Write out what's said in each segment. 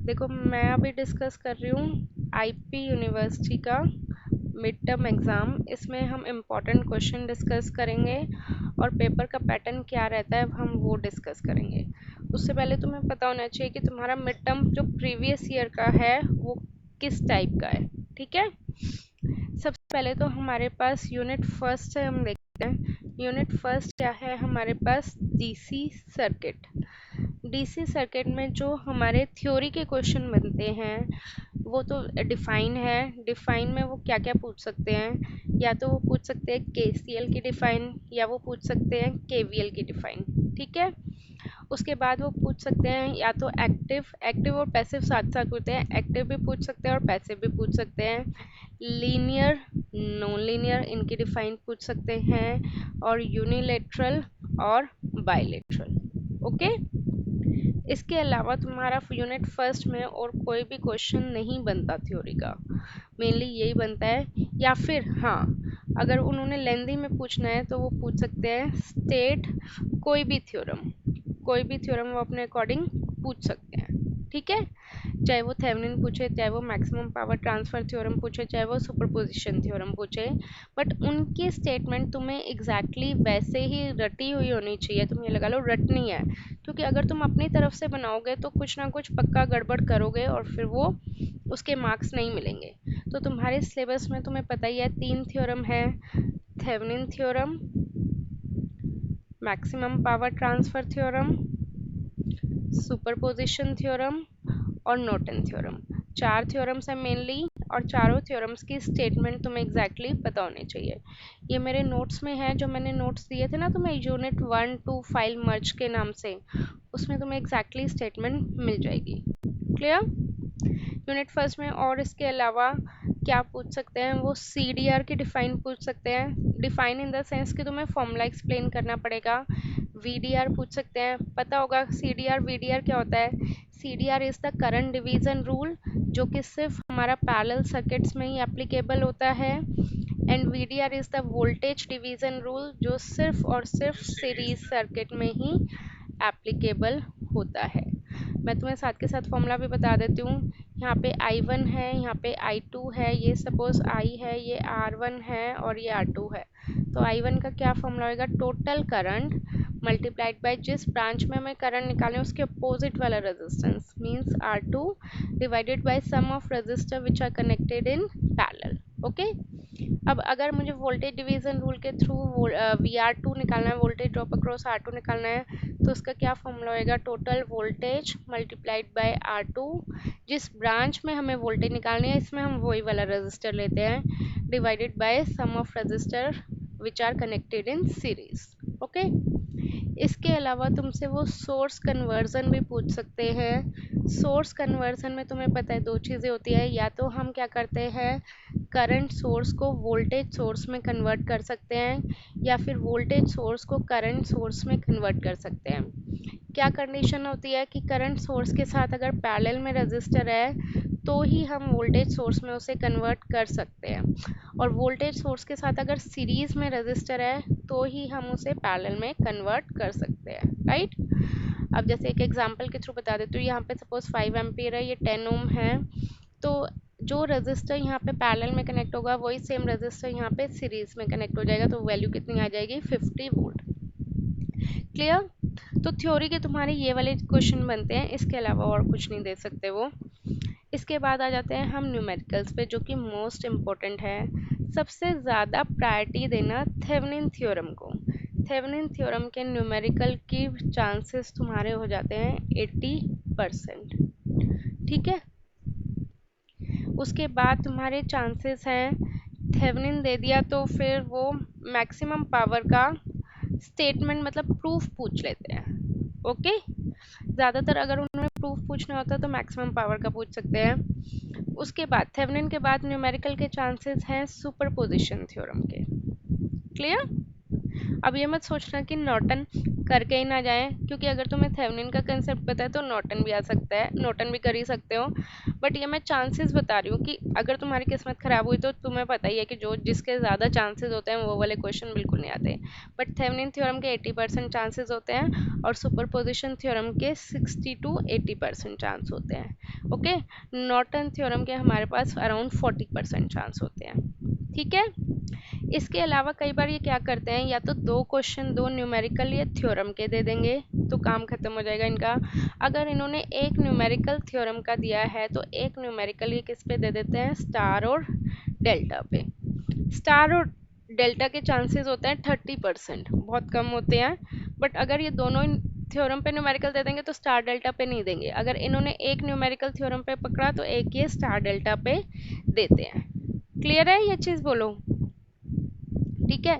देखो मैं अभी डिस्कस कर रही हूँ आईपी यूनिवर्सिटी का मिड टर्म एग्ज़ाम। इसमें हम इम्पॉर्टेंट क्वेश्चन डिस्कस करेंगे और पेपर का पैटर्न क्या रहता है हम वो डिस्कस करेंगे। उससे पहले तुम्हें पता होना चाहिए कि तुम्हारा मिड टर्म जो प्रीवियस ईयर का है वो किस टाइप का है। ठीक है, सबसे पहले तो हमारे पास यूनिट फर्स्ट से हम देखते हैं। यूनिट फर्स्ट क्या है हमारे पास, डीसी सर्किट। डीसी सर्किट में जो हमारे थ्योरी के क्वेश्चन बनते हैं वो तो डिफाइन है। डिफाइन में वो क्या क्या पूछ सकते हैं, या तो वो पूछ सकते हैं केसीएल की डिफाइन, या वो पूछ सकते हैं केवीएल की डिफाइन। ठीक है, उसके बाद वो पूछ सकते हैं या तो एक्टिव, एक्टिव और पैसिव साथ साथ होते हैं, एक्टिव भी पूछ सकते हैं और पैसिव भी पूछ सकते हैं। लीनियर, नॉन लीनियर इनकी डिफाइन पूछ सकते हैं, और यूनिलेटरल और बाइलेटरल। ओके, इसके अलावा तुम्हारा यूनिट फर्स्ट में और कोई भी क्वेश्चन नहीं बनता थ्योरी का, मेनली यही बनता है। या फिर हाँ, अगर उन्होंने लेंदी में पूछना है तो वो पूछ सकते हैं स्टेट कोई भी थ्योरम, कोई भी थ्योरम वो अपने अकॉर्डिंग पूछ सकते हैं। ठीक है, चाहे वो थेवेनिन पूछे, चाहे वो मैक्सिमम पावर ट्रांसफर थ्योरम पूछे, चाहे वो सुपरपोजिशन थ्योरम पूछे, बट उनकी स्टेटमेंट तुम्हें एग्जैक्टली वैसे ही रटी हुई होनी चाहिए। तुम ये लगा लो रटनी है, क्योंकि अगर तुम अपनी तरफ से बनाओगे तो कुछ ना कुछ पक्का गड़बड़ करोगे और फिर वो उसके मार्क्स नहीं मिलेंगे। तो तुम्हारे सिलेबस में तुम्हें पता ही है 3 थ्योरम है, Thevenin theorem, maximum power transfer theorem, superposition theorem और नॉर्टन थ्योरम। 4 थ्योरम्स हैं मेनली, और चारों थ्योरम्स की स्टेटमेंट तुम्हें एग्जैक्टली पता होनी चाहिए। ये मेरे नोट्स में है, जो मैंने नोट्स दिए थे ना तुम्हें यूनिट 1 2 फाइल मर्ज के नाम से, उसमें तुम्हें एग्जैक्टली स्टेटमेंट मिल जाएगी। क्लियर? यूनिट फर्स्ट में और इसके अलावा क्या पूछ सकते हैं, वो सी डी आर की डिफाइन पूछ सकते हैं। डिफाइन इन द सेंस कि तुम्हें फॉर्मूला एक्सप्लेन करना पड़ेगा। वी डी आर पूछ सकते हैं, पता होगा C D R V D R क्या होता है। C D R is the current division rule, जो कि सिर्फ हमारा पैरेलल सर्किट्स में ही एप्लीकेबल होता है। And V D R is the voltage division rule, जो सिर्फ और सिर्फ सीरीज सर्किट में ही एप्लीकेबल होता है। मैं तुम्हें साथ के साथ फॉर्मूला भी बता देती हूँ। यहाँ पे I1 है, यहाँ पे I2 है, ये सपोज I है, ये R1 है और ये R2 है। तो I1 का क्या फॉर्मूला होगा, टोटल करंट मल्टीप्लाइड बाय जिस ब्रांच में हमें करंट निकालें उसके अपोजिट वाला resistance, means R2 divided by sum of resistor which are connected in parallel. Okay, अब अगर मुझे वोल्टेज डिवीजन रूल के थ्रू VR2 निकालना है, वोल्टेज ड्रॉप अक्रॉस R2 निकालना है, तो उसका क्या फॉर्मूला होएगा, total voltage multiplied by R2, जिस ब्रांच में हमें वोल्टेज निकालनी है इसमें हम वही वाला रेजिस्टर लेते हैं, divided by sum of resistor which are connected in series. Okay, इसके अलावा तुमसे वो सोर्स कन्वर्जन भी पूछ सकते हैं। सोर्स कन्वर्जन में तुम्हें पता है 2 चीज़ें होती है, या तो हम क्या करते हैं करंट सोर्स को वोल्टेज सोर्स में कन्वर्ट कर सकते हैं, या फिर वोल्टेज सोर्स को करंट सोर्स में कन्वर्ट कर सकते हैं। क्या कंडीशन होती है कि करंट सोर्स के साथ अगर पैरेलल में रजिस्टर है तो ही हम वोल्टेज सोर्स में उसे कन्वर्ट कर सकते हैं, और वोल्टेज सोर्स के साथ अगर सीरीज में रजिस्टर है तो ही हम उसे पैरेलल में कन्वर्ट कर सकते हैं। राइट, अब जैसे एक एग्जांपल के थ्रू बता देती हूँ। यहाँ पे सपोज 5 एम्पियर है, ये 10 ओम है, तो जो रजिस्टर यहाँ पे पैरेलल में कनेक्ट होगा वही सेम रजिस्टर यहाँ पे सीरीज में कनेक्ट हो जाएगा, तो वैल्यू कितनी आ जाएगी, 50 वोल्ट। क्लियर? तो थ्योरी के तुम्हारे ये वाले क्वेश्चन बनते हैं, इसके अलावा और कुछ नहीं दे सकते वो। इसके बाद आ जाते हैं हम न्यूमेरिकल्स पे, जो कि मोस्ट इम्पोर्टेंट है। सबसे ज़्यादा प्रायोरिटी देना थेवेनिन थ्योरम को। थेवेनिन थ्योरम के न्यूमेरिकल की चांसेस तुम्हारे हो जाते हैं 80%। ठीक है, उसके बाद तुम्हारे चांसेस हैं, थेवेनिन दे दिया तो फिर वो मैक्सिमम पावर का स्टेटमेंट मतलब प्रूफ पूछ लेते हैं। ओके, ज़्यादातर अगर उन्होंने प्रूफ पूछना होता तो मैक्सिमम पावर का पूछ सकते हैं। उसके बाद थेवेनिन के बाद न्यूमेरिकल के चांसेस हैं सुपरपोजिशन थ्योरम के। क्लियर? अब ये मत सोचना कि नॉर्टन करके ही ना जाए, क्योंकि अगर तुम्हें थेवेनिन का कंसेप्ट पता है तो नॉर्टन भी आ सकता है, नॉर्टन भी कर ही सकते हो। बट ये मैं चांसेस बता रही हूँ कि अगर तुम्हारी किस्मत खराब हुई तो तुम्हें पता ही है कि जो जिसके ज़्यादा चांसेस होते हैं वो वाले क्वेश्चन बिल्कुल नहीं आते। बट थेवेनिन थ्योरम के 80% चांसेस होते हैं और सुपरपोजिशन थ्योरम के 60 to 80% चांस होते हैं। ओके, नॉर्टन थ्योरम के हमारे पास अराउंड 40% चांस होते हैं। ठीक है, इसके अलावा कई बार ये क्या करते हैं, या तो दो क्वेश्चन दो न्यूमेरिकल या थ्योरम के दे देंगे तो काम खत्म हो जाएगा इनका। अगर इन्होंने एक न्यूमेरिकल थ्योरम का दिया है तो एक न्यूमेरिकल ये किस पे दे देते हैं, स्टार और डेल्टा पे। स्टार और डेल्टा के चांसेस होते हैं 30%, बहुत कम होते हैं। बट अगर ये दोनों थ्योरम पे न्यूमेरिकल दे देंगे तो स्टार डेल्टा पे नहीं देंगे। अगर इन्होंने एक न्यूमेरिकल थ्योरम पे पकड़ा तो एक ये स्टार डेल्टा पे देते हैं। क्लियर है ये चीज़, बोलो। ठीक है,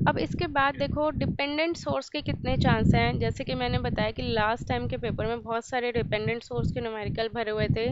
अब इसके बाद देखो डिपेंडेंट सोर्स के कितने चांस हैं। जैसे कि मैंने बताया कि लास्ट टाइम के पेपर में बहुत सारे डिपेंडेंट सोर्स के न्यूमेरिकल भरे हुए थे।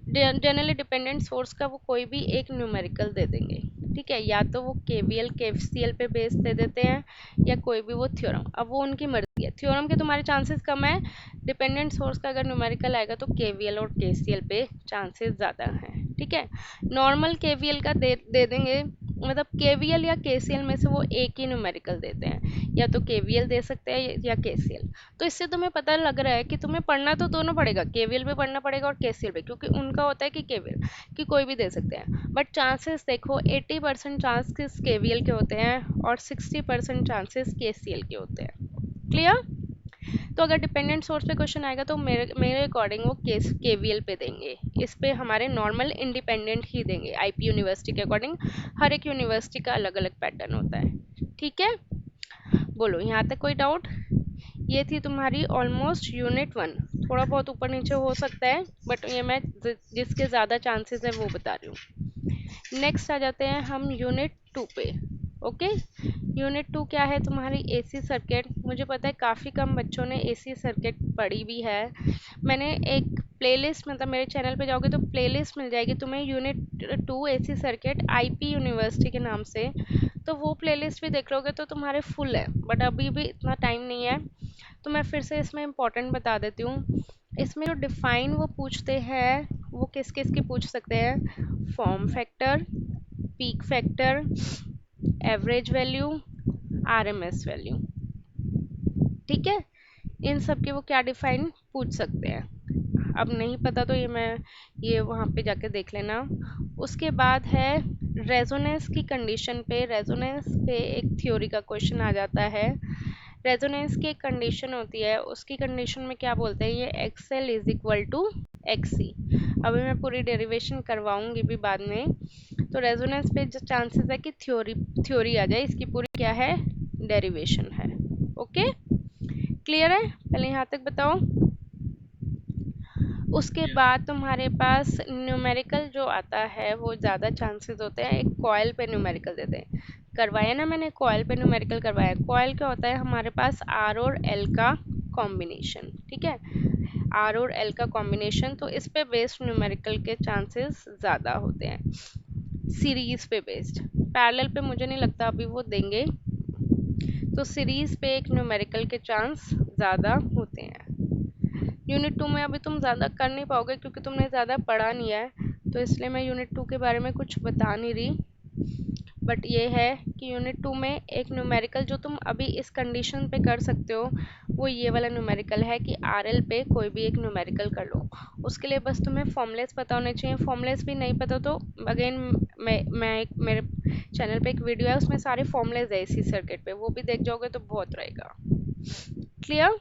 जनरली डिपेंडेंट सोर्स का वो कोई भी एक न्यूमेरिकल दे देंगे। ठीक है, या तो वो केवीएल केसीएल पे बेस दे देते हैं या कोई भी वो थ्योरम, अब वो उनकी मर्जी है। थ्योरम के तुम्हारे चांसेस कम है, डिपेंडेंट सोर्स का अगर न्यूमेरिकल आएगा तो केवीएल और केसीएल पे चांसेस ज़्यादा हैं। ठीक है, नॉर्मल केवीएल का दे देंगे, मतलब केवीएल या केसीएल में से वो एक ही न्यूमेरिकल देते हैं, या तो केवीएल दे सकते हैं या केसीएल। तो इससे तुम्हें पता लग रहा है कि तुम्हें पढ़ना तो दोनों पड़ेगा, केवीएल भी पढ़ना पड़ेगा और केसीएल भी, क्योंकि उनका होता है कि केवीएल कि कोई भी दे सकते हैं। बट चांसेस देखो 80% चांसेस केवीएल के होते हैं और 60% चांसेस केसीएल के होते हैं। क्लियर? तो अगर डिपेंडेंट सोर्स पे क्वेश्चन आएगा तो मेरे अकॉर्डिंग वो केवीएल पे देंगे। इस पे हमारे नॉर्मल इंडिपेंडेंट ही देंगे। आईपी यूनिवर्सिटी के अकॉर्डिंग हर एक यूनिवर्सिटी का अलग अलग पैटर्न होता है। ठीक है, बोलो यहाँ तक कोई डाउट? ये थी तुम्हारी ऑलमोस्ट यूनिट 1। थोड़ा बहुत ऊपर नीचे हो सकता है बट ये मैं जिसके ज़्यादा चांसेस है वो बता रही हूँ। नेक्स्ट आ जाते हैं हम यूनिट 2 पे। ओके, यूनिट 2 क्या है तुम्हारी, एसी सर्किट। मुझे पता है काफ़ी कम बच्चों ने एसी सर्किट पढ़ी भी है। मैंने एक प्लेलिस्ट, मतलब मेरे चैनल पे जाओगे तो प्लेलिस्ट मिल जाएगी तुम्हें unit 2 AC circuit IP university के नाम से, तो वो प्लेलिस्ट भी देख लोगे तो तुम्हारे फुल है। बट अभी भी इतना टाइम नहीं है तो मैं फिर से इसमें इम्पोर्टेंट बता देती हूँ। इसमें जो डिफाइन वो पूछते हैं वो किस किस की पूछ सकते हैं, form factor, peak factor, average value, RMS value. ठीक है, इन सब के वो क्या डिफाइन पूछ सकते हैं। अब नहीं पता तो ये वहाँ पे जाके देख लेना। उसके बाद है रेजोनेंस की कंडीशन पे। रेजोनेंस पे एक थ्योरी का क्वेश्चन आ जाता है। रेजोनेंस की एक कंडीशन होती है, उसकी कंडीशन में क्या बोलते हैं, ये XL is equal to XC. अभी मैं पूरी डेरिवेशन करवाऊंगी भी बाद में। तो रेजोनेंस पे जो चांसेस है कि थ्योरी आ जाए, इसकी पूरी क्या है, डेरिवेशन है। ओके, क्लियर है? पहले यहाँ तक बताओ। उसके बाद तुम्हारे पास न्यूमेरिकल जो आता है वो ज़्यादा चांसेस होते हैं, एक कॉइल पे न्यूमेरिकल देते हैं। करवाया ना मैंने, कॉइल पे न्यूमेरिकल करवाया। कॉइल क्या होता है, हमारे पास आर और एल का कॉम्बिनेशन। ठीक है, आर और एल का कॉम्बिनेशन, तो इस पे बेस्ड न्यूमेरिकल के चांसेस ज़्यादा होते हैं। सीरीज पे बेस्ड, पैरेलल पे मुझे नहीं लगता अभी वो देंगे, तो सीरीज पे एक न्यूमेरिकल के चांस ज़्यादा होते हैं। यूनिट 2 में अभी तुम ज़्यादा कर नहीं पाओगे क्योंकि तुमने ज़्यादा पढ़ा नहीं है, तो इसलिए मैं यूनिट 2 के बारे में कुछ बता नहीं रही। बट ये है कि यूनिट 2 में एक न्यूमेरिकल जो तुम अभी इस कंडीशन पे कर सकते हो वो ये वाला न्यूमेरिकल है कि आरएल पे कोई भी एक न्यूमेरिकल कर लो। उसके लिए बस तुम्हें फॉर्मूलेस पता होने चाहिए। फॉर्मूलेस भी नहीं पता तो अगेन मेरे चैनल पे एक वीडियो है, उसमें सारे फॉर्मूलेस है इसी सर्किट पे, वो भी देख जाओगे तो बहुत रहेगा। क्लियर?